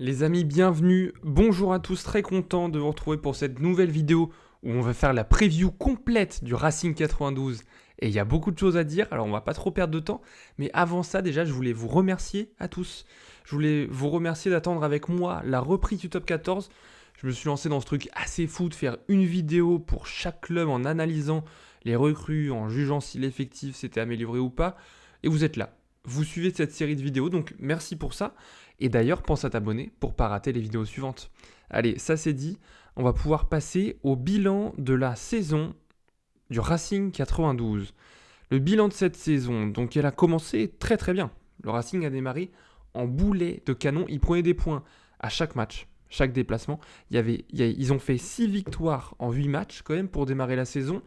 Les amis, bienvenue, bonjour à tous, très content de vous retrouver pour cette nouvelle vidéo où on va faire la preview complète du Racing 92 et il y a beaucoup de choses à dire, alors on va pas trop perdre de temps, mais avant ça déjà je voulais vous remercier à tous, je voulais vous remercier d'attendre avec moi la reprise du top 14, je me suis lancé dans ce truc assez fou de faire une vidéo pour chaque club en analysant les recrues, en jugeant si l'effectif s'était amélioré ou pas, et vous êtes là. Vous suivez cette série de vidéos, donc merci pour ça. Et d'ailleurs, pense à t'abonner pour pas rater les vidéos suivantes. Allez, ça c'est dit, on va pouvoir passer au bilan de la saison du Racing 92. Le bilan de cette saison, donc elle a commencé très très bien. Le Racing a démarré en boulet de canon, il prenait des points à chaque match, chaque déplacement. Ils ont fait 6 victoires en 8 matchs quand même pour démarrer la saison.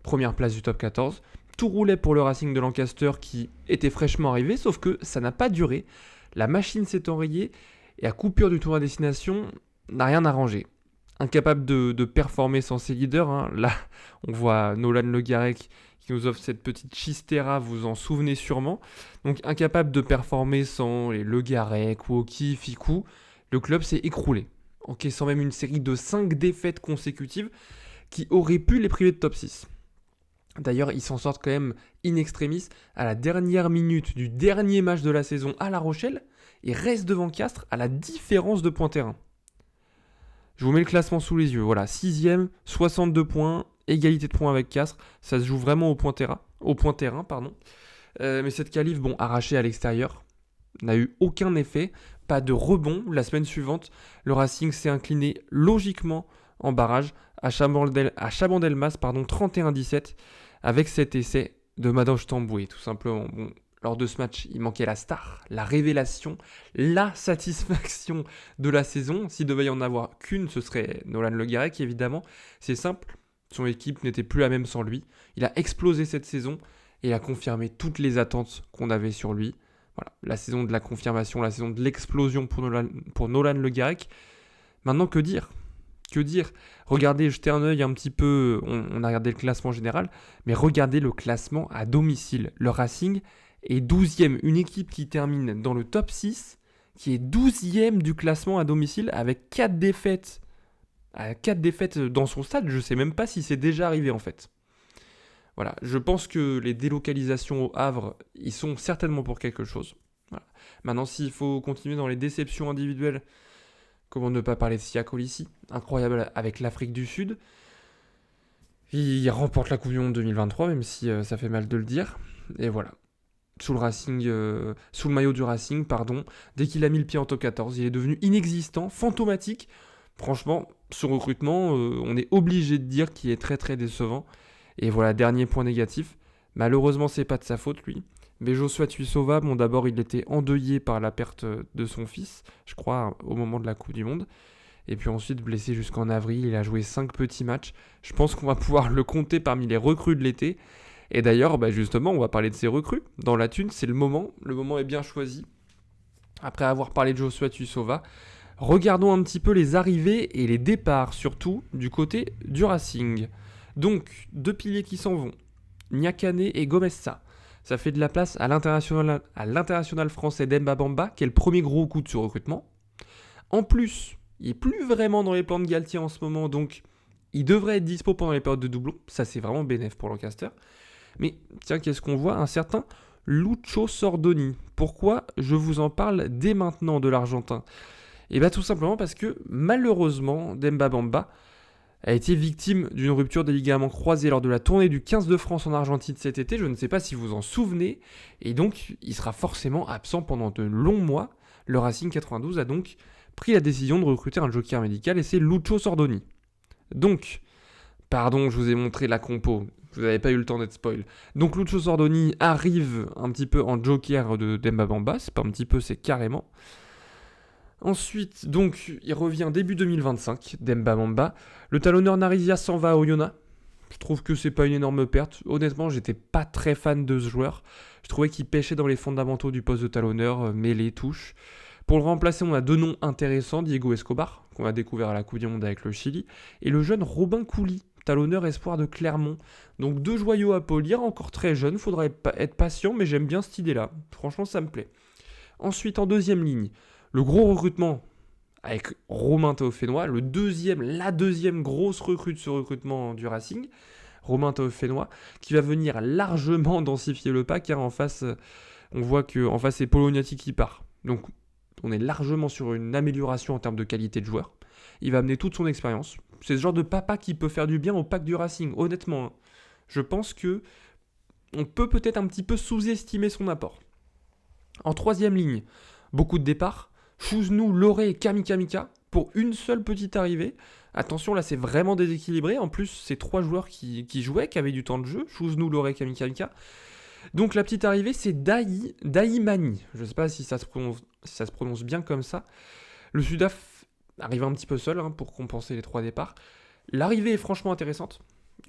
Première place du top 14. Tout roulait pour le Racing de Lancaster qui était fraîchement arrivé, sauf que ça n'a pas duré. La machine s'est enrayée et à coupure du tour à destination, n'a rien arrangé. Incapable de performer sans ses leaders, hein. Là on voit Nolan Le Garec qui nous offre cette petite chistera, vous vous en souvenez sûrement. Donc incapable de performer sans les Le Garec, Woki, Ficou, le club s'est écroulé, encaissant même une série de 5 défaites consécutives qui auraient pu les priver de top 6. D'ailleurs, ils s'en sortent quand même in extremis à la dernière minute du dernier match de la saison à La Rochelle et restent devant Castres à la différence de points terrain. Je vous mets le classement sous les yeux. Voilà, 6ème, 62 points, égalité de points avec Castres. Ça se joue vraiment au point terrain. Mais cette qualif, arrachée à l'extérieur, n'a eu aucun effet. Pas de rebond. La semaine suivante, le Racing s'est incliné logiquement en barrage à Chabandelmas, 31-17, avec cet essai de Madoche Tamboué, tout simplement. Lors de ce match, il manquait la star, la révélation, la satisfaction de la saison. S'il devait y en avoir qu'une, ce serait Nolan Le Garec, évidemment. C'est simple, son équipe n'était plus la même sans lui. Il a explosé cette saison et il a confirmé toutes les attentes qu'on avait sur lui. Voilà, la saison de la confirmation, la saison de l'explosion pour Nolan Le Garec. Maintenant, que dire ? Regardez, jetez un œil un petit peu, on a regardé le classement général, mais regardez le classement à domicile. Le Racing est 12e, une équipe qui termine dans le top 6, qui est 12e du classement à domicile avec 4 défaites. 4 défaites dans son stade, je ne sais même pas si c'est déjà arrivé en fait. Voilà, je pense que les délocalisations au Havre, ils sont certainement pour quelque chose. Voilà. Maintenant, s'il faut continuer dans les déceptions individuelles, comment ne pas parler de Sia Colissi, incroyable avec l'Afrique du Sud. Il remporte la Coupe du Monde 2023, même si ça fait mal de le dire. Et voilà. Sous le maillot du Racing, dès qu'il a mis le pied en top 14, il est devenu inexistant, fantomatique. Franchement, ce recrutement, on est obligé de dire qu'il est très très décevant. Et voilà, dernier point négatif. Malheureusement, c'est pas de sa faute, lui. Mais Joshua Tuisova, d'abord, il était endeuillé par la perte de son fils, je crois, au moment de la Coupe du Monde. Et puis ensuite, blessé jusqu'en avril, il a joué 5 petits matchs. Je pense qu'on va pouvoir le compter parmi les recrues de l'été. Et d'ailleurs, justement, on va parler de ces recrues. Dans la thune, c'est le moment. Le moment est bien choisi. Après avoir parlé de Joshua Tuisova, regardons un petit peu les arrivées et les départs, surtout du côté du Racing. Donc, 2 piliers qui s'en vont. Nyakane et Gomessa. Ça fait de la place à l'international français Demba Bamba, qui est le premier gros coup de ce recrutement. En plus, il n'est plus vraiment dans les plans de Galtier en ce moment, donc il devrait être dispo pendant les périodes de doublon. Ça, c'est vraiment bénéf pour Lancaster. Mais tiens, qu'est-ce qu'on voit ? Un certain Lucho Sordoni. Pourquoi je vous en parle dès maintenant de l'Argentin ? Et tout simplement parce que, malheureusement, Demba Bamba a été victime d'une rupture des ligaments croisés lors de la tournée du 15 de France en Argentine cet été, je ne sais pas si vous en souvenez, et donc il sera forcément absent pendant de longs mois. Le Racing 92 a donc pris la décision de recruter un joker médical et c'est Lucho Sordoni. Donc, pardon, je vous ai montré la compo, vous n'avez pas eu le temps d'être spoil. Donc Lucho Sordoni arrive un petit peu en joker de Demba Bamba, c'est pas un petit peu, c'est carrément. Ensuite, donc, il revient début 2025, Demba Bamba. Le talonneur Narizia s'en va à Oyonnax. Je trouve que c'est pas une énorme perte. Honnêtement, j'étais pas très fan de ce joueur. Je trouvais qu'il pêchait dans les fondamentaux du poste de talonneur, mêlée, touche. Pour le remplacer, on a 2 noms intéressants, Diego Escobar, qu'on a découvert à la Coupe du Monde avec le Chili, et le jeune Robin Couli, talonneur espoir de Clermont. Donc 2 joyaux à polir, encore très jeune, faudra être patient, mais j'aime bien cette idée-là. Franchement, ça me plaît. Ensuite, en deuxième ligne, le gros recrutement avec Romain Taofenois, la deuxième grosse recrue de ce recrutement du Racing. Romain Taofenois, qui va venir largement densifier le pack, car en face, on voit qu'en face, c'est Polognati qui part. Donc, on est largement sur une amélioration en termes de qualité de joueur. Il va amener toute son expérience. C'est ce genre de papa qui peut faire du bien au pack du Racing, honnêtement. Hein. Je pense que on peut peut-être un petit peu sous-estimer son apport. En troisième ligne, beaucoup de départs. Chouznou, Loré et Kamika pour une seule petite arrivée. Attention, là, c'est vraiment déséquilibré. En plus, c'est 3 joueurs qui jouaient, qui avaient du temps de jeu. Chouznou, Loré, Kamika. Donc, la petite arrivée, c'est Daïmani. Je ne sais pas si ça se prononce bien comme ça. Le Sudaf arrive un petit peu seul pour compenser les 3 départs. L'arrivée est franchement intéressante.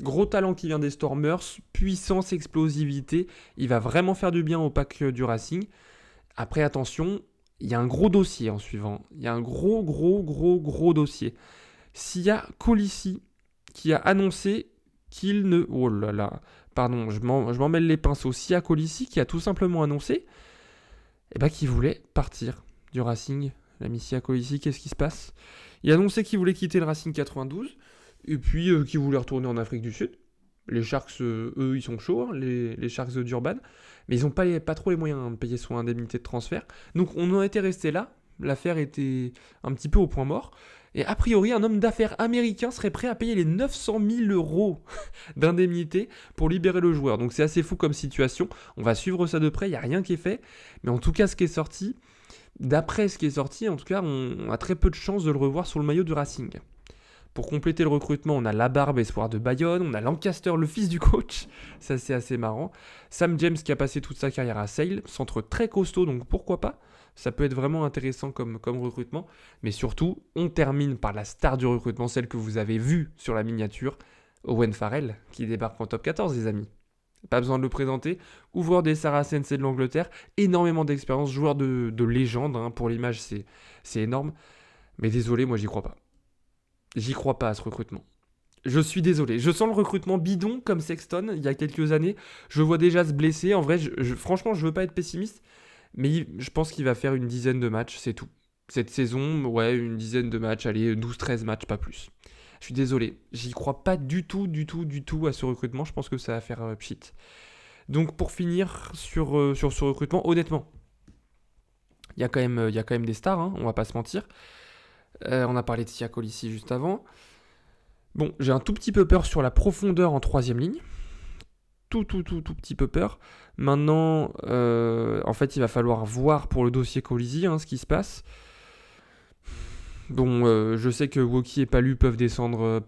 Gros talent qui vient des Stormers, puissance, explosivité. Il va vraiment faire du bien au pack du Racing. Après, attention, il y a un gros dossier en suivant. Il y a un gros dossier. Sia Colissi qui a annoncé qu'il ne... Oh là là, pardon, je m'en mêle les pinceaux. Sia Colissi qui a tout simplement annoncé qu'il voulait partir du Racing. L'ami Sia Colissi, qu'est-ce qui se passe? Il a annoncé qu'il voulait quitter le Racing 92 et puis qu'il voulait retourner en Afrique du Sud. Les Sharks, eux, ils sont chauds, hein, les Sharks d'Urban. Mais ils n'ont pas trop les moyens de payer son indemnité de transfert. Donc on en était resté là. L'affaire était un petit peu au point mort. Et a priori, un homme d'affaires américain serait prêt à payer les 900 000 € d'indemnité pour libérer le joueur. Donc c'est assez fou comme situation. On va suivre ça de près, il n'y a rien qui est fait. Mais en tout cas, d'après ce qui est sorti, en tout cas, on a très peu de chances de le revoir sur le maillot du Racing. Pour compléter le recrutement, on a Labarbe, espoir de Bayonne, on a Lancaster, le fils du coach, ça c'est assez marrant. Sam James qui a passé toute sa carrière à Sale, centre très costaud, donc pourquoi pas. Ça peut être vraiment intéressant comme recrutement. Mais surtout, on termine par la star du recrutement, celle que vous avez vue sur la miniature, Owen Farrell, qui débarque en top 14, les amis. Pas besoin de le présenter. Ouvreur des Saracens et de l'Angleterre, énormément d'expérience, joueur de légende, pour l'image c'est énorme. Mais désolé, moi j'y crois pas. J'y crois pas à ce recrutement. Je suis désolé. Je sens le recrutement bidon comme Sexton il y a quelques années. Je vois déjà se blesser. En vrai, franchement, je veux pas être pessimiste. Mais je pense qu'il va faire une dizaine de matchs, c'est tout. Cette saison, ouais, une dizaine de matchs. Allez, 12-13 matchs, pas plus. Je suis désolé. J'y crois pas du tout à ce recrutement. Je pense que ça va faire pchit. Donc pour finir sur ce recrutement, honnêtement, il y a quand même des stars, on va pas se mentir. On a parlé de Sia Colissi juste avant. Bon, j'ai un tout petit peu peur sur la profondeur en troisième ligne. Tout petit peu peur. Maintenant, en fait, il va falloir voir pour le dossier Colissi ce qui se passe. Bon, je sais que Woki et Palu peuvent descendre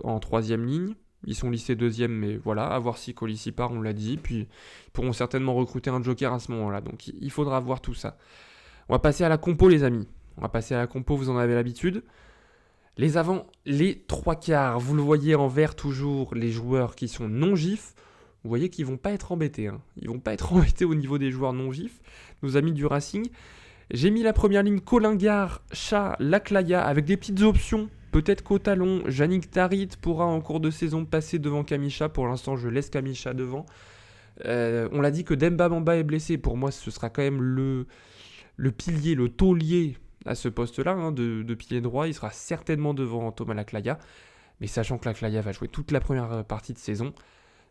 en troisième ligne. Ils sont listés deuxième, mais voilà, à voir si Colissi part, on l'a dit. Puis, ils pourront certainement recruter un joker à ce moment-là. Donc, il faudra voir tout ça. On va passer à la compo, les amis. On va passer à la compo, vous en avez l'habitude. Les avants, les 3/4. Vous le voyez en vert toujours, les joueurs qui sont non-gifs. Vous voyez qu'ils ne vont pas être embêtés. Ils ne vont pas être embêtés au niveau des joueurs non-gifs. Nos amis du Racing. J'ai mis la première ligne Colingard, Chat, Laclaya avec des petites options. Peut-être qu'au talon, Yannick Tarit pourra en cours de saison passer devant Kamisha. Pour l'instant, je laisse Kamisha devant. On l'a dit que Demba Bamba est blessé. Pour moi, ce sera quand même le pilier, le taulier à ce poste-là, de pilier droit. Il sera certainement devant Thomas Laclaya. Mais sachant que Laclaya va jouer toute la première partie de saison,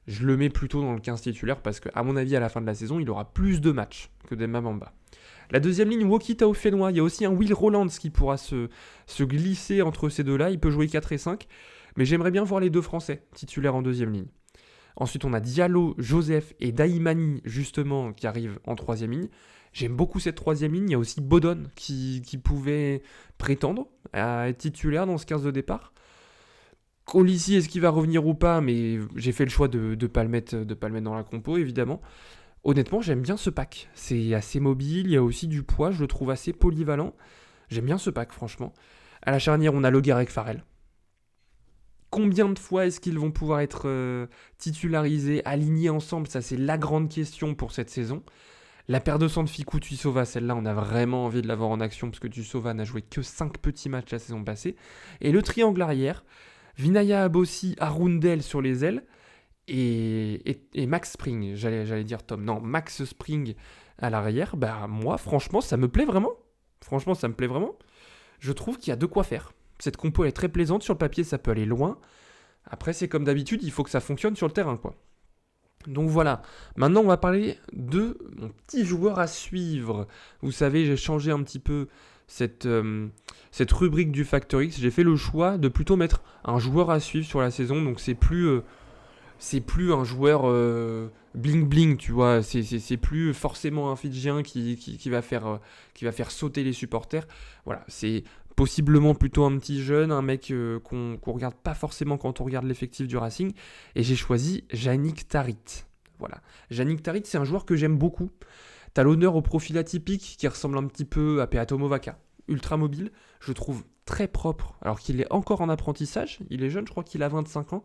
je le mets plutôt dans le 15 titulaire parce qu'à mon avis, à la fin de la saison, il aura plus de matchs que Demba Bamba. La deuxième ligne, Woki Taofenois. Il y a aussi un Will Rollands qui pourra se glisser entre ces deux-là. Il peut jouer 4 et 5. Mais j'aimerais bien voir les deux Français titulaires en deuxième ligne. Ensuite, on a Diallo, Joseph et Daïmani, justement, qui arrivent en troisième ligne. J'aime beaucoup cette troisième ligne. Il y a aussi Bodon qui pouvait prétendre à être titulaire dans ce 15 de départ. Colissi, est-ce qu'il va revenir ou pas? Mais j'ai fait le choix de ne pas le mettre dans la compo, évidemment. Honnêtement, j'aime bien ce pack. C'est assez mobile, il y a aussi du poids, je le trouve assez polyvalent. J'aime bien ce pack, franchement. À la charnière, on a Logar et Farrell. Combien de fois est-ce qu'ils vont pouvoir être titularisés, alignés ensemble? Ça, c'est la grande question pour cette saison. La paire de sang de Ficou Tuisova, celle-là, on a vraiment envie de l'avoir en action parce que Tuisova n'a joué que 5 petits matchs la saison passée. Et le triangle arrière, Vinaya Abossi, Arundel sur les ailes et Max Spring, j'allais dire Tom, non, Max Spring à l'arrière. Bah moi, franchement, ça me plaît vraiment. je trouve qu'il y a de quoi faire. Cette compo elle est très plaisante, sur le papier ça peut aller loin. Après c'est comme d'habitude, il faut que ça fonctionne sur le terrain quoi. Donc voilà, maintenant on va parler de mon petit joueur à suivre. Vous savez, j'ai changé un petit peu cette rubrique du Factor X. J'ai fait le choix de plutôt mettre un joueur à suivre sur la saison. Donc c'est plus un joueur bling bling, tu vois. C'est plus forcément un Fidjien qui va faire sauter les supporters. Voilà, c'est possiblement plutôt un petit jeune, un mec qu'on regarde pas forcément quand on regarde l'effectif du Racing. Et j'ai choisi Yannick Tarrit. Voilà. Yannick Tarrit, c'est un joueur que j'aime beaucoup. Talonneur au profil atypique qui ressemble un petit peu à Peato Movaca. Ultra mobile, je trouve très propre, alors qu'il est encore en apprentissage. Il est jeune, je crois qu'il a 25 ans.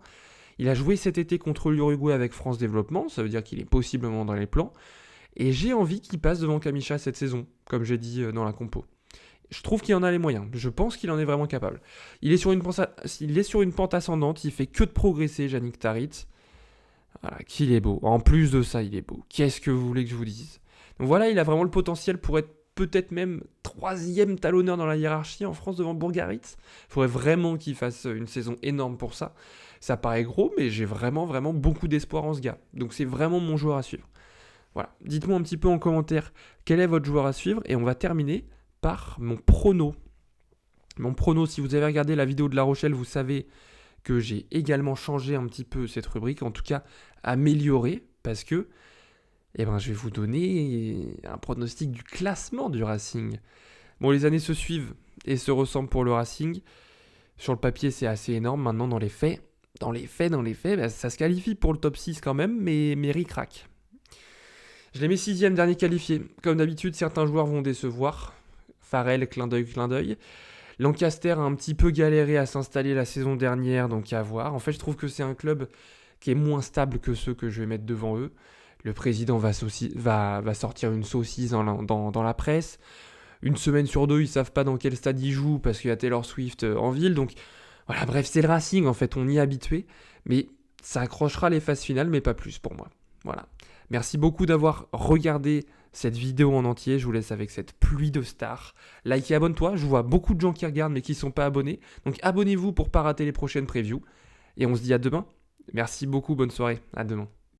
Il a joué cet été contre l'Uruguay avec France Développement, ça veut dire qu'il est possiblement dans les plans. Et j'ai envie qu'il passe devant Kamicha cette saison, comme j'ai dit dans la compo. Je trouve qu'il en a les moyens, je pense qu'il en est vraiment capable. Il est sur une pente ascendante, il fait que de progresser, Yannick Tarrit. Voilà, qu'il est beau. En plus de ça, il est beau. Qu'est-ce que vous voulez que je vous dise? Donc voilà, il a vraiment le potentiel pour être peut-être même 3e talonneur dans la hiérarchie en France devant Bourgarit. Il faudrait vraiment qu'il fasse une saison énorme pour ça. Ça paraît gros, mais j'ai vraiment beaucoup d'espoir en ce gars. Donc c'est vraiment mon joueur à suivre. Voilà, dites-moi un petit peu en commentaire quel est votre joueur à suivre. Et on va terminer par mon prono. Mon prono, si vous avez regardé la vidéo de La Rochelle, vous savez que j'ai également changé un petit peu cette rubrique, en tout cas amélioré, parce que je vais vous donner un pronostic du classement du Racing. Bon, les années se suivent et se ressemblent pour le Racing. Sur le papier, c'est assez énorme. Maintenant, dans les faits, ça se qualifie pour le top 6 quand même, mais ric-rac. Je les mets 6e, dernier qualifié. Comme d'habitude, certains joueurs vont décevoir. Farrell, clin d'œil. Lancaster a un petit peu galéré à s'installer la saison dernière, donc à voir. En fait, je trouve que c'est un club qui est moins stable que ceux que je vais mettre devant eux. Le président va sortir une saucisse dans la presse. Une semaine sur 2, ils ne savent pas dans quel stade ils jouent parce qu'il y a Taylor Swift en ville. Donc voilà, bref, c'est le Racing, en fait, on y est habitué. Mais ça accrochera les phases finales, mais pas plus pour moi. Voilà. Merci beaucoup d'avoir regardé cette vidéo en entier. Je vous laisse avec cette pluie de stars. Like et abonne-toi. Je vois beaucoup de gens qui regardent mais qui ne sont pas abonnés. Donc abonnez-vous pour ne pas rater les prochaines previews. Et on se dit à demain. Merci beaucoup, bonne soirée. À demain.